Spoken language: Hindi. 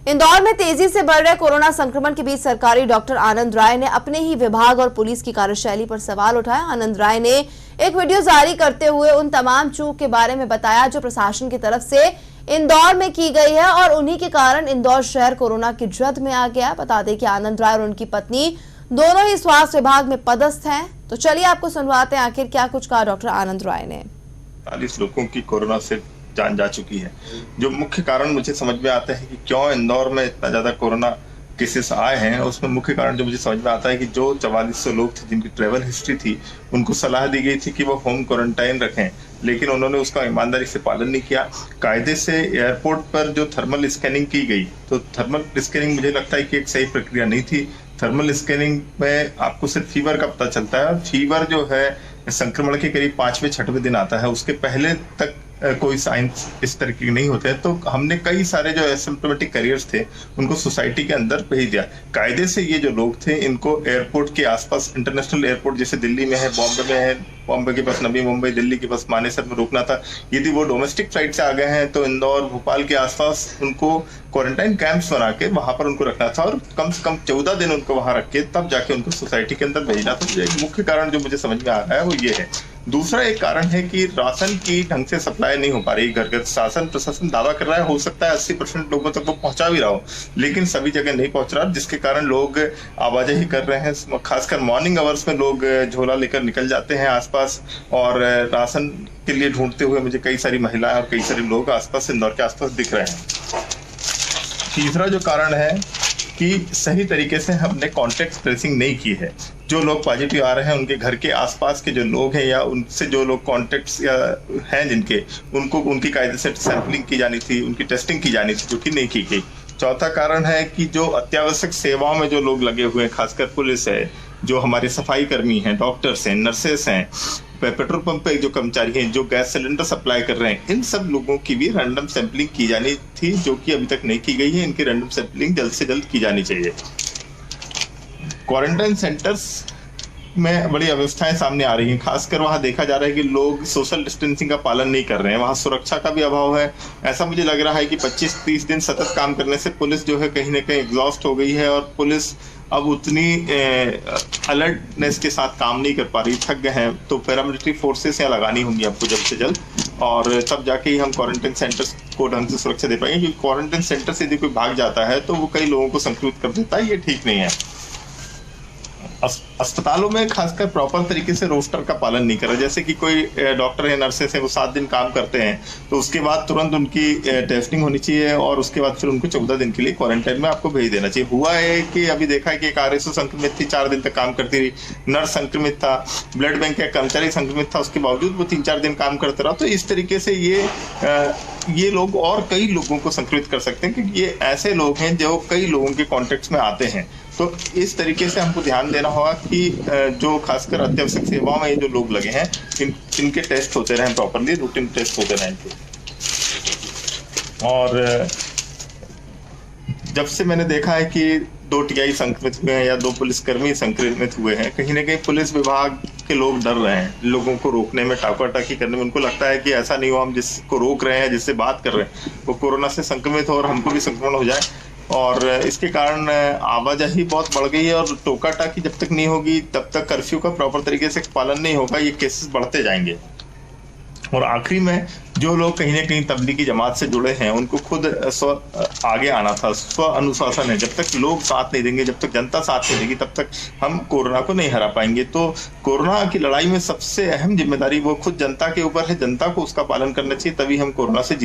इंदौर में तेजी से बढ़ रहे कोरोना संक्रमण के बीच सरकारी डॉक्टर आनंद राय ने अपने ही विभाग और पुलिस की कार्यशैली पर सवाल उठाया। आनंद राय ने एक वीडियो जारी करते हुए उन तमाम चूक के बारे में बताया जो प्रशासन की तरफ से इंदौर में की गई है और उन्हीं के कारण इंदौर शहर कोरोना की जद में आ गया। बता दें कि आनंद राय और उनकी पत्नी दोनों ही स्वास्थ्य विभाग में पदस्थ हैं। तो चलिए आपको सुनवाते हैं आखिर क्या कुछ कहा डॉक्टर आनंद राय ने। 40 लोगों की कोरोना से जान जा चुकी है। जो मुख्य कारण मुझे समझ में आता है कि क्यों इंदौर में इतना ज्यादा कोरोना केसेस आए हैं, उसमें मुख्य कारण जो मुझे समझ में आता है कि जो 4400 लोग थे जिनकी ट्रेवल हिस्ट्री थी, उनको सलाह दी गई थी कि वो होम क्वारंटाइन रखें, लेकिन उन्होंने उसका ईमानदारी से पालन नहीं किया। कायदे से एयरपोर्ट पर जो थर्मल स्कैनिंग की गई, तो थर्मल स्कैनिंग मुझे लगता है कि एक सही प्रक्रिया नहीं थी। थर्मल स्कैनिंग में आपको सिर्फ फीवर का पता चलता है और फीवर जो है संक्रमण के करीब 5वें-6वें दिन आता है, उसके पहले तक कोई साइंस इस तरह के नहीं होते हैं। तो हमने कई सारे जो एसिम्प्टोमेटिक कैरियर्स थे उनको सोसाइटी के अंदर भेज दिया। कायदे से ये जो लोग थे इनको एयरपोर्ट के आसपास, इंटरनेशनल एयरपोर्ट जैसे दिल्ली में है, बॉम्बे में है, बॉम्बे के पास नवी मुंबई, दिल्ली के पास मानेसर में रोकना था। यदि वो डोमेस्टिक फ्लाइट से आ गए हैं तो इंदौर, भोपाल के आसपास उनको क्वारंटाइन कैंप्स बना के वहां पर उनको रखना था और कम से कम 14 दिन उनको वहां रख के तब जाके उनको सोसाइटी के अंदर भेजना था। एक मुख्य कारण जो मुझे समझ में आ रहा है वो ये है। दूसरा एक कारण है कि राशन की ढंग से सप्लाई नहीं हो पा रही। घर घर शासन प्रशासन दावा कर रहा है, हो सकता है 80% लोगों तक वो पहुंचा भी रहा हो, लेकिन सभी जगह नहीं पहुंच रहा, जिसके कारण लोग आवाजाही कर रहे हैं। खासकर मॉर्निंग आवर्स में लोग झोला लेकर निकल जाते हैं आसपास और राशन के लिए ढूंढते हुए मुझे कई सारी महिलाएं और कई सारे लोग आसपास, इंदौर के आसपास दिख रहे हैं। तीसरा जो कारण है कि सही तरीके से हमने कॉन्टेक्ट ट्रेसिंग नहीं की है। जो लोग पॉजिटिव आ रहे हैं उनके घर के आसपास के जो लोग हैं या उनसे जो लोग कॉन्टेक्ट्स हैं जिनके, उनको उनकी कायदे से सैंपलिंग की जानी थी, उनकी टेस्टिंग की जानी थी, जो कि नहीं की गई। चौथा कारण है कि जो अत्यावश्यक सेवाओं में जो लोग लगे हुए हैं, खासकर पुलिस है, जो हमारे सफाई कर्मी हैं, डॉक्टर्स हैं, नर्सेस हैं, पेट्रोल पंप पे जो कर्मचारी हैं, जो गैस सिलेंडर सप्लाई कर रहे हैं, इन सब लोगों की भी रैंडम सैंपलिंग की जानी थी, जो कि अभी तक नहीं की गई है। इनकी रैंडम सैंपलिंग जल्द से जल्द की जानी चाहिए। क्वारंटाइन सेंटर्स में बड़ी अव्यवस्थाएं सामने आ रही हैं। खासकर वहां देखा जा रहा है कि लोग सोशल डिस्टेंसिंग का पालन नहीं कर रहे हैं, वहां सुरक्षा का भी अभाव है। ऐसा मुझे लग रहा है कि 25-30 दिन सतत काम करने से पुलिस जो है कहीं ना कहीं एग्जॉस्ट हो गई है और पुलिस अब उतनी अलर्टनेस के साथ काम नहीं कर पा रही, थक गए हैं। तो पैरामिलिट्री फोर्सेस यहाँ लगानी होंगी आपको जल्द से जल्द, और तब जाके ही हम क्वारंटाइन सेंटर्स को ढंग से सुरक्षा दे पाएंगे। क्योंकि क्वारंटाइन सेंटर से यदि कोई भाग जाता है तो वो कई लोगों को संक्रमित कर देता है, ये ठीक नहीं है। अस्पतालों में खासकर प्रॉपर तरीके से रोस्टर का पालन नहीं कर रहा। जैसे कि कोई डॉक्टर या नर्सेस है, वो 7 दिन काम करते हैं तो उसके बाद तुरंत उनकी टेस्टिंग होनी चाहिए और उसके बाद फिर उनको 14 दिन के लिए क्वारंटाइन में आपको भेज देना चाहिए। हुआ है कि अभी देखा है कि एक RSO संक्रमित थी, 4 दिन तक काम करती रही, नर्स संक्रमित था, ब्लड बैंक का कर्मचारी संक्रमित था, उसके बावजूद वो 3-4 दिन काम करते रहा। तो इस तरीके से ये लोग और कई लोगों को संक्रमित कर सकते हैं, क्योंकि ये ऐसे लोग हैं जो कई लोगों के कॉन्टेक्ट में आते हैं। तो इस तरीके से हमको ध्यान देना होगा कि जो खासकर अत्यावश्यक सेवाओं में जो लोग लगे हैं इनके टेस्ट होते रहें, प्रॉपरली रूटीन टेस्ट होते रहें। और जब से मैंने देखा है कि 2 TI संक्रमित हुए हैं या 2 पुलिसकर्मी संक्रमित हुए हैं, कहीं ना कहीं पुलिस विभाग के लोग डर रहे हैं लोगों को रोकने में, टाँका-टाकी करने में। उनको लगता है कि ऐसा नहीं हो, हम जिसको रोक रहे हैं, जिससे बात कर रहे हैं, वो कोरोना से संक्रमित हो और हमको भी संक्रमण हो जाए। और इसके कारण आवाजाही बहुत बढ़ गई है और टोका-टाकी जब तक नहीं होगी तब तक कर्फ्यू का प्रॉपर तरीके से पालन नहीं होगा, ये केसेस बढ़ते जाएंगे। और आखिरी में जो लोग कहीं ना कहीं तबलीगी जमात से जुड़े हैं उनको खुद आगे आना था। स्व अनुशासन है। जब तक लोग साथ नहीं देंगे, जब तक जनता साथ नहीं देगी, तब तक हम कोरोना को नहीं हरा पाएंगे। तो कोरोना की लड़ाई में सबसे अहम जिम्मेदारी वो खुद जनता के ऊपर है। जनता को उसका पालन करना चाहिए, तभी हम कोरोना से